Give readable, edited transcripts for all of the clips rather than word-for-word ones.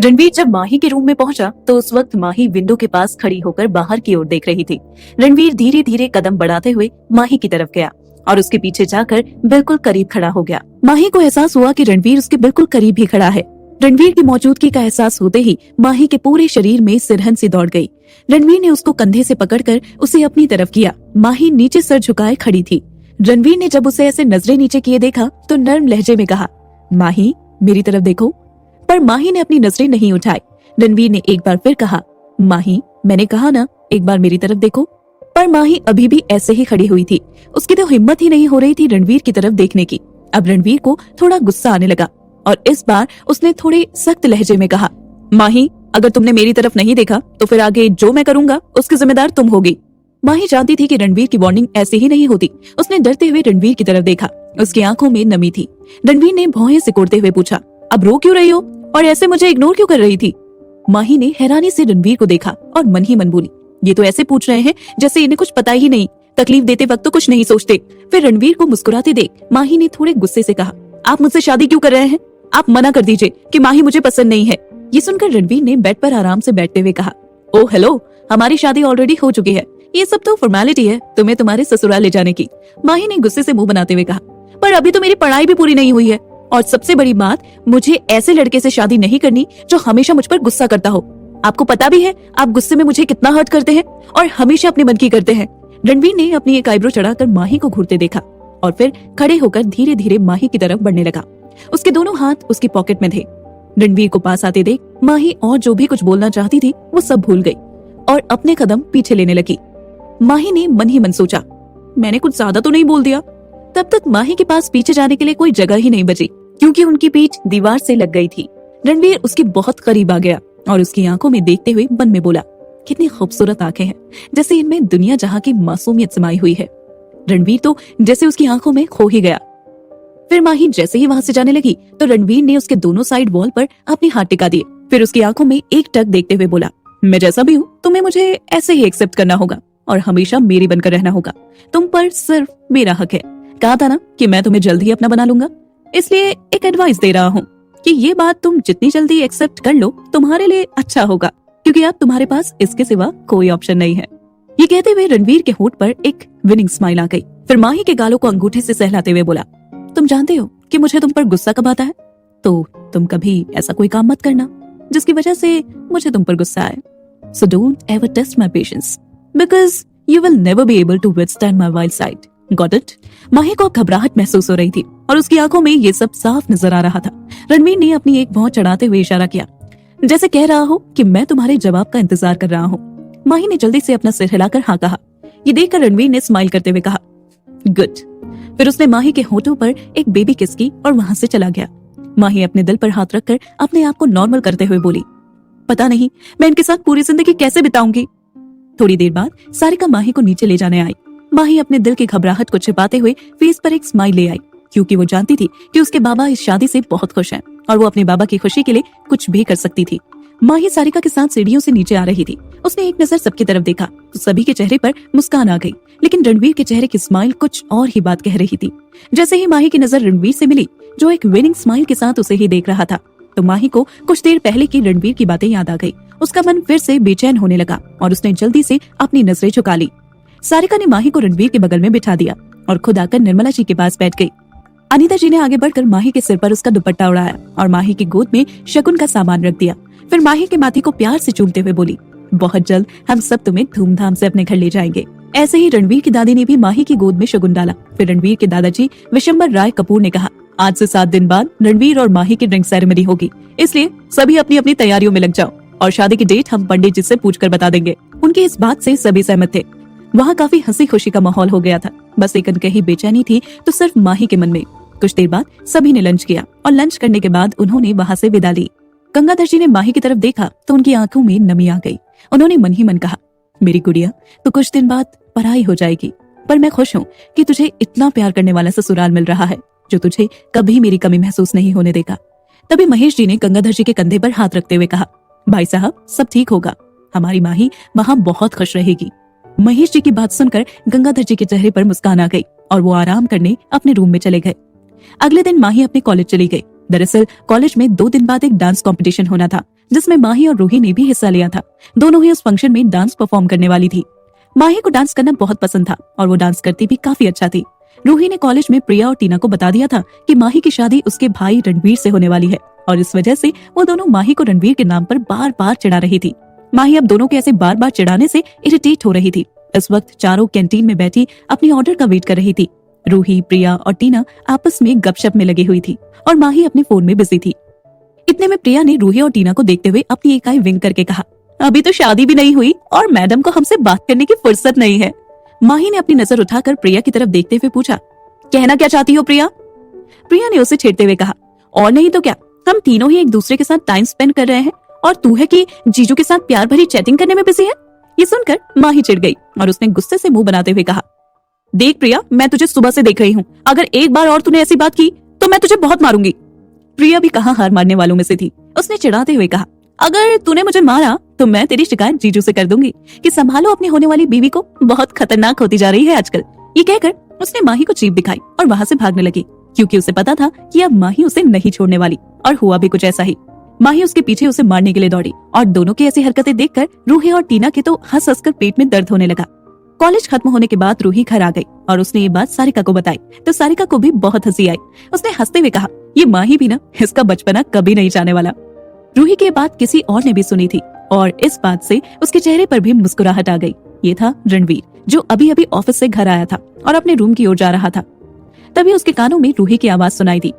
रणवीर जब माही के रूम में पहुंचा तो उस वक्त माही विंडो के पास खड़ी होकर बाहर की ओर देख रही थी। रणवीर धीरे धीरे कदम बढ़ाते हुए माही की तरफ गया और उसके पीछे जाकर बिल्कुल करीब खड़ा हो गया। माही को एहसास हुआ कि रणवीर उसके बिल्कुल करीब ही खड़ा है। रणवीर की मौजूदगी का एहसास होते ही माही के पूरे शरीर में सिरहन सी दौड़ गई। रणवीर ने उसको कंधे से पकड़कर उसे अपनी तरफ किया। माही नीचे सर झुकाए खड़ी थी। रणवीर ने जब उसे ऐसे नजरें नीचे किए देखा तो नर्म लहजे में कहा, माही मेरी तरफ देखो। पर माही ने अपनी नजरें नहीं उठाई। रणवीर ने एक बार फिर कहा, माही मैंने कहा ना एक बार मेरी तरफ देखो। पर माही अभी भी ऐसे ही खड़ी हुई थी। उसकी तो हिम्मत ही नहीं हो रही थी रणवीर की तरफ देखने की। अब रणवीर को थोड़ा गुस्सा आने लगा और इस बार उसने थोड़े सख्त लहजे में कहा, माही अगर तुमने मेरी तरफ नहीं देखा तो फिर आगे जो मैं करूंगा उसकी जिम्मेदार तुम होगी। माही जानती थी कि रणवीर की वार्निंग ऐसे ही नहीं होती। उसने डरते हुए रणवीर की तरफ देखा। उसकी आंखों में नमी थी। रणवीर ने भौहें सिकोड़ते हुए पूछा, अब रो क्यों रही हो और ऐसे मुझे इग्नोर क्यों कर रही थी? माही ने हैरानी से रणवीर को देखा और मन ही मन बोली, ये तो ऐसे पूछ रहे हैं जैसे इन्हें कुछ पता ही नहीं। तकलीफ देते वक्त तो कुछ नहीं सोचते। फिर रणवीर को मुस्कुराते देख माही ने थोड़े गुस्से से कहा, आप मुझसे शादी क्यों कर रहे हैं? आप मना कर दीजिए कि माही मुझे पसंद नहीं है। ये सुनकर रणवीर ने बेड पर आराम से बैठते हुए कहा, ओ हेलो, हमारी शादी ऑलरेडी हो चुकी है। ये सब तो फॉर्मेलिटी है तुम्हें तुम्हारे ससुराल ले जाने की। माही ने गुस्से से मुंह बनाते हुए कहा, पर अभी तो मेरी पढ़ाई भी पूरी नहीं हुई है और सबसे बड़ी बात, मुझे ऐसे लड़के से शादी नहीं करनी जो हमेशा मुझ पर गुस्सा करता हो। आपको पता भी है आप गुस्से में मुझे कितना हर्ट करते हैं और हमेशा अपने मन की करते हैं। रणवीर ने अपनी एक आईब्रो चढ़ाकर माही को घूरते देखा और फिर खड़े होकर धीरे धीरे माही की तरफ बढ़ने लगा। उसके दोनों हाथ उसकी पॉकेट में थे। रणवीर को पास आते देख माही और जो भी कुछ बोलना चाहती थी वो सब भूल गई और अपने कदम पीछे लेने लगी। माही ने मन ही मन सोचा, मैंने कुछ ज्यादा तो नहीं बोल दिया। तब तक माही के पास पीछे जाने के लिए कोई जगह ही नहीं बची क्योंकि उनकी पीठ दीवार से लग गई थी। रणवीर उसके बहुत करीब आ गया और उसकी आंखों में देखते हुए मन में बोला, कितनी खूबसूरत आंखें हैं, जैसे इनमें दुनिया जहां की मासूमियत समाई हुई है। रणवीर तो जैसे उसकी आंखों में खो ही गया। फिर माही जैसे ही वहां से जाने लगी तो रणवीर ने उसके दोनों साइड वॉल पर अपने हाथ टिका दिए। फिर उसकी आंखों में एक टक देखते हुए बोला, मैं जैसा भी हूँ तुम्हें मुझे ऐसे ही एक्सेप्ट करना होगा और हमेशा मेरी बनकर रहना होगा। तुम पर सिर्फ मेरा हक है। कहा था ना कि मैं तुम्हें जल्द ही अपना बना लूंगा। इसलिए एक एडवाइस दे रहा हूँ कि ये बात तुम जितनी जल्दी एक्सेप्ट कर लो तुम्हारे लिए अच्छा होगा, क्योंकि अब तुम्हारे पास इसके सिवा कोई ऑप्शन नहीं है। ये कहते हुए रणवीर के होठ पर एक विनिंग स्माइल आ गई। फिर माही के गालों को अंगूठे से सहलाते हुए बोला, तुम जानते हो कि मुझे तुम पर गुस्सा कब आता है? तो तुम कभी ऐसा कोई काम मत करना जिसकी वजह से मुझे तुम पर गुस्सा आए। So don't ever test my patience because you will never be able to withstand my wild side. Got it? माही को घबराहट महसूस हो रही थी और उसकी आंखों में ये सब साफ नजर आ रहा था। रणवीर ने अपनी एक भौं चढ़ाते हुए इशारा किया, जैसे कह रहा हो कि मैं तुम्हारे जवाब का इंतजार कर रहा हूँ। माही ने जल्दी से अपना सिर हिलाकर हाँ कहा। ये देखकर रणवीर ने स्माइल करते हुए कहा, गुड। फिर उसने माही के होठों पर एक बेबी किस की और वहां से चला गया। माही अपने दिल पर हाथ रखकर अपने आप को नॉर्मल करते हुए बोली, पता नहीं मैं इनके साथ पूरी जिंदगी कैसे बिताऊंगी। थोड़ी देर बाद सारिका माही को नीचे ले जाने आई। माही अपने दिल की घबराहट को छिपाते हुए फेस पर एक स्माइल ले आई, क्योंकि वो जानती थी कि उसके बाबा इस शादी से बहुत खुश हैं और वो अपने बाबा की खुशी के लिए कुछ भी कर सकती थी। माही सारिका के साथ सीढ़ियों से नीचे आ रही थी। उसने एक नजर सबकी तरफ देखा तो सभी के चेहरे पर मुस्कान आ गई, लेकिन रणवीर के चेहरे की स्माइल कुछ और ही बात कह रही थी। जैसे ही माही की नजर रणवीर से मिली, जो एक विनिंग स्माइल के साथ उसे ही देख रहा था, तो माही को कुछ देर पहले की रणवीर की बातें याद आ गई। उसका मन फिर से बेचैन होने लगा और उसने जल्दी से अपनी नजरें झुका ली। सारिका ने माही को रणवीर के बगल में बिठा दिया और खुद आकर निर्मला जी के पास बैठ गई। अनीता जी ने आगे बढ़कर माही के सिर पर उसका दुपट्टा उड़ाया और माही की गोद में शगुन का सामान रख दिया। फिर माही के माथे को प्यार से चूमते हुए बोली, बहुत जल्द हम सब तुम्हें धूमधाम से अपने घर ले जाएंगे। ऐसे ही रणवीर की दादी ने भी माही की गोद में शगुन डाला। फिर रणवीर के दादाजी विशंबर राय कपूर ने कहा, आज से 7 दिन बाद रणवीर और माही की ड्रिंक सेरेमनी होगी, इसलिए सभी अपनी अपनी तैयारियों में लग जाओ और शादी की डेट हम पंडित जी से पूछकर बता देंगे। उनकी इस बात से सभी सहमत थे। वहाँ काफी हंसी खुशी का माहौल हो गया था। बस एक अनकही बेचैनी थी तो सिर्फ माही के मन में। कुछ देर बाद सभी ने लंच किया और लंच करने के बाद उन्होंने वहाँ से विदा ली। गंगाधर जी ने माही की तरफ देखा तो उनकी आंखों में नमी आ गई। उन्होंने मन ही मन कहा, मेरी गुड़िया तो कुछ दिन बाद पराई हो जाएगी, पर मैं खुश हूँ कि तुझे इतना प्यार करने वाला ससुराल मिल रहा है जो तुझे कभी मेरी कमी महसूस नहीं होने देगा। तभी महेश जी ने गंगाधर जी के कंधे पर हाथ रखते हुए कहा, भाई साहब सब ठीक होगा, हमारी माही वहाँ बहुत खुश रहेगी। महेश जी की बात सुनकर गंगाधर जी के चेहरे पर मुस्कान आ गई और वो आराम करने अपने रूम में चले गए। अगले दिन माही अपने कॉलेज चली गई। दरअसल कॉलेज में 2 दिन बाद एक डांस कंपटीशन होना था, जिसमें माही और रूही ने भी हिस्सा लिया था। दोनों ही उस फंक्शन में डांस परफॉर्म करने वाली थी। माही को डांस करना बहुत पसंद था और वो डांस करती भी काफी अच्छा थी। रूही ने कॉलेज में प्रिया और टीना को बता दिया था कि माही की शादी उसके भाई रणवीर से होने वाली है और इस वजह से वो दोनों माही को रणवीर के नाम पर बार बार चिढ़ा रही थी। माही अब दोनों के ऐसे बार बार चिढ़ाने से इरिटेट हो रही थी। इस वक्त चारों कैंटीन में बैठी अपनी ऑर्डर का वेट कर रही थी। रूही, प्रिया और टीना आपस में गपशप में लगी हुई थी और माही अपने फोन में बिजी थी। इतने में प्रिया ने रूही और टीना को देखते हुए अपनी एक आई विंक करके कहा, अभी तो शादी भी नहीं हुई और मैडम को हमसे बात करने की फुर्सत नहीं है। माही ने अपनी नजर उठाकर प्रिया की तरफ देखते हुए पूछा, कहना क्या चाहती हो प्रिया? प्रिया ने उसे छेड़ते हुए कहा, और नहीं तो क्या, हम तीनों ही एक दूसरे के साथ टाइम स्पेंड कर रहे हैं और तू है कि जीजू के साथ प्यार भरी चैटिंग करने में बिजी है। ये सुनकर माही चिढ़ गई और उसने गुस्से से मुंह बनाते हुए कहा, देख प्रिया, मैं तुझे सुबह से देख रही हूँ, अगर एक बार और तूने ऐसी बात की तो मैं तुझे बहुत मारूंगी। प्रिया भी कहाँ हार मारने वालों में से थी। उसने चिढ़ाते हुए कहा, अगर तूने मुझे मारा तो मैं तेरी शिकायत जीजू से कर दूंगी कि संभालो अपनी होने वाली बीवी को, बहुत खतरनाक होती जा रही है आजकल। ये कहकर उसने माही को जीभ दिखाई और वहां से भागने लगी, क्योंकि उसे पता था कि अब माही उसे नहीं छोड़ने वाली। और हुआ भी कुछ ऐसा ही। माही उसके पीछे उसे मारने के लिए दौड़ी और दोनों की ऐसी हरकतें देखकर रूही और टीना के तो हंस हंसकर पेट में दर्द होने लगा। कॉलेज खत्म होने के बाद रूही घर आ गई और उसने ये बात सारिका को बताई तो सारिका को भी बहुत हंसी आई। उसने हंसते हुए कहा, ये माही भी ना, इसका बचपना कभी नहीं जाने वाला। रूही की बात किसी और ने भी सुनी थी और इस बात से उसके चेहरे पर भी मुस्कुराहट आ गई। ये था रणवीर, जो अभी अभी ऑफिस से घर आया था और अपने रूम की ओर जा रहा था। तभी उसके कानों में रूही की आवाज सुनाई दी।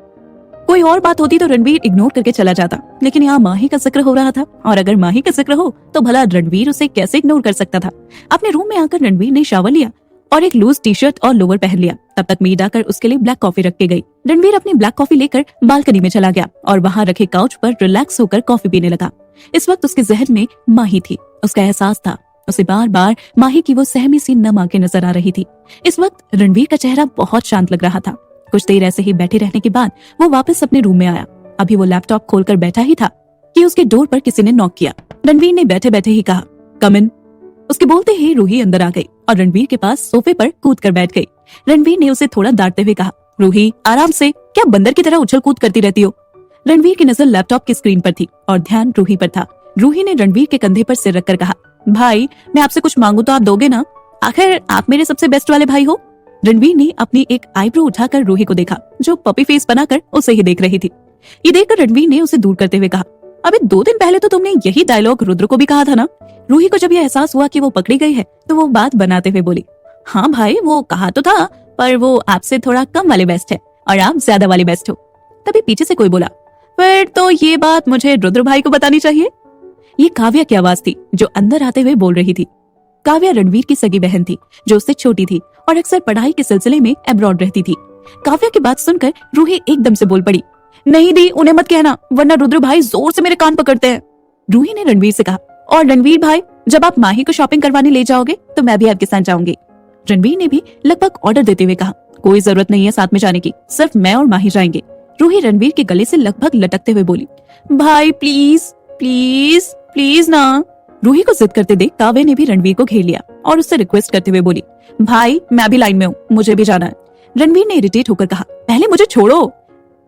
कोई और बात होती तो रणवीर इग्नोर करके चला जाता, लेकिन यहाँ माही का जिक्र हो रहा था और अगर माही का जिक्र हो तो भला रणवीर उसे कैसे इग्नोर कर सकता था। अपने रूम में आकर रणवीर ने शावर लिया और एक लूज टी शर्ट और लोअर पहन लिया। तब तक मीड आकर उसके लिए ब्लैक कॉफी रख के गई। रणवीर अपनी ब्लैक कॉफी लेकर बालकनी में चला गया और वहाँ रखे काउच पर रिलैक्स होकर कॉफी पीने लगा। इस वक्त उसके जहन में माही थी। उसका एहसास था, उसे बार बार माही की वो सहमी सी नम आंखें नजर आ रही थी। इस वक्त रणवीर का चेहरा बहुत शांत लग रहा था। कुछ देर ऐसे ही बैठे रहने के बाद वो वापस अपने रूम में आया। अभी वो लैपटॉप खोलकर बैठा ही था कि उसके डोर पर किसी ने नॉक किया। रणवीर ने बैठे बैठे ही कहा, कम इन। उसके बोलते ही रूही अंदर आ गई और रणवीर के पास सोफे पर कूद कर बैठ गई। रणवीर ने उसे थोड़ा डांटते हुए कहा, रूही आराम से, क्या बंदर की तरह उछल कूद करती रहती हो? रणवीर की नजर लैपटॉप की स्क्रीन पर थी और ध्यान रूही पर था। रूही ने रणवीर के कंधे पर सिर रखकर कहा, भाई मैं आपसे कुछ मांगू तो आप दोगे ना? आखिर आप मेरे सबसे बेस्ट वाले भाई हो। रणवीर ने अपनी एक आईब्रो उठाकर रूही को देखा, जो पपी फेस बनाकर उसे ही देख रही थी। ये देखकर रणवीर ने उसे दूर करते हुए कहा, अबे 2 दिन पहले तो तुमने यही डायलॉग रुद्र को भी कहा था ना? रूही को जब यह एहसास हुआ कि वो पकड़ी गई है तो वो बात बनाते हुए बोली, हाँ भाई वो कहा तो था, पर वो आपसे थोड़ा कम वाले बेस्ट है और आप ज्यादा वाले बेस्ट हो। तभी पीछे से कोई बोला, फिर तो ये बात मुझे रुद्र भाई को बतानी चाहिए। ये काव्या की आवाज थी जो अंदर आते हुए बोल रही थी। काव्या रणवीर की सगी बहन थी जो उससे छोटी थी और अक्सर पढ़ाई के सिलसिले में अब्रॉड रहती थी। काव्या की बात सुनकर रूही एकदम से बोल पड़ी, नहीं दी, उन्हें मत कहना वरना रुद्र भाई जोर से मेरे कान पकड़ते हैं। रूही ने रणवीर से कहा, और रणवीर भाई जब आप माही को शॉपिंग करवाने ले जाओगे तो मैं भी आपके साथ जाऊंगी। रणवीर ने भी लगभग ऑर्डर देते हुए कहा, कोई जरूरत नहीं है साथ में जाने की, सिर्फ मैं और माही जाएंगे। रूही रणवीर के गले से लगभग लटकते हुए बोली, भाई प्लीज प्लीज प्लीज ना। रूही को जिद करते देख काव्या ने भी रणवीर को घेर लिया और उससे रिक्वेस्ट करते हुए बोली, भाई मैं भी लाइन में हूँ, मुझे भी जाना है। रणवीर ने इरिटेट होकर कहा, पहले मुझे छोड़ो।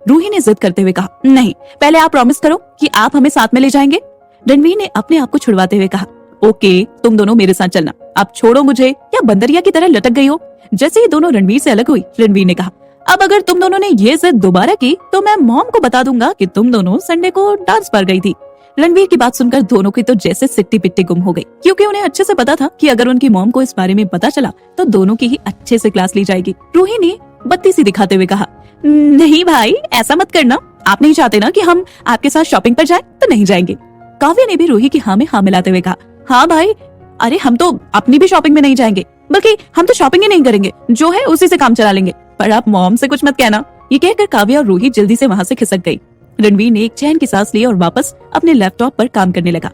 रूही ने जिद करते हुए कहा, नहीं पहले आप प्रॉमिस करो कि आप हमें साथ में ले जाएंगे। रणवीर ने अपने आप को छुड़वाते हुए कहा, ओके तुम दोनों मेरे साथ चलना, आप छोड़ो मुझे, या बंदरिया की तरह लटक गई हो। जैसे ही दोनों रणवीर से अलग हुई, रणवीर ने कहा, अब अगर तुम दोनों ने ये जिद दोबारा की तो मैं मॉम को बता दूंगा कि तुम दोनों संडे को डांस पर गई थी। रणवीर की बात सुनकर दोनों की तो जैसे सिट्टी पिट्टी गुम हो गई, क्योंकि उन्हें अच्छे से पता था कि अगर उनकी मॉम को इस बारे में पता चला तो दोनों की ही अच्छे से क्लास ली जाएगी। रूही ने बत्ती सी दिखाते हुए कहा, नहीं भाई ऐसा मत करना, आप नहीं चाहते ना कि हम आपके साथ शॉपिंग पर जाएं तो नहीं जाएंगे। काव्या ने भी रूही की हाँ में हाँ मिलाते हुए कहा, हाँ भाई, अरे हम तो अपनी भी शॉपिंग में नहीं जाएंगे, बल्कि हम तो शॉपिंग ही नहीं करेंगे, जो है उसी से काम चला लेंगे, पर आप मॉम से कुछ मत कहना। ये कहकर काव्या और रूही जल्दी से वहाँ से खिसक गई। रणवीर ने एक चैन की सांस ली और वापस अपने लैपटॉप पर काम करने लगा।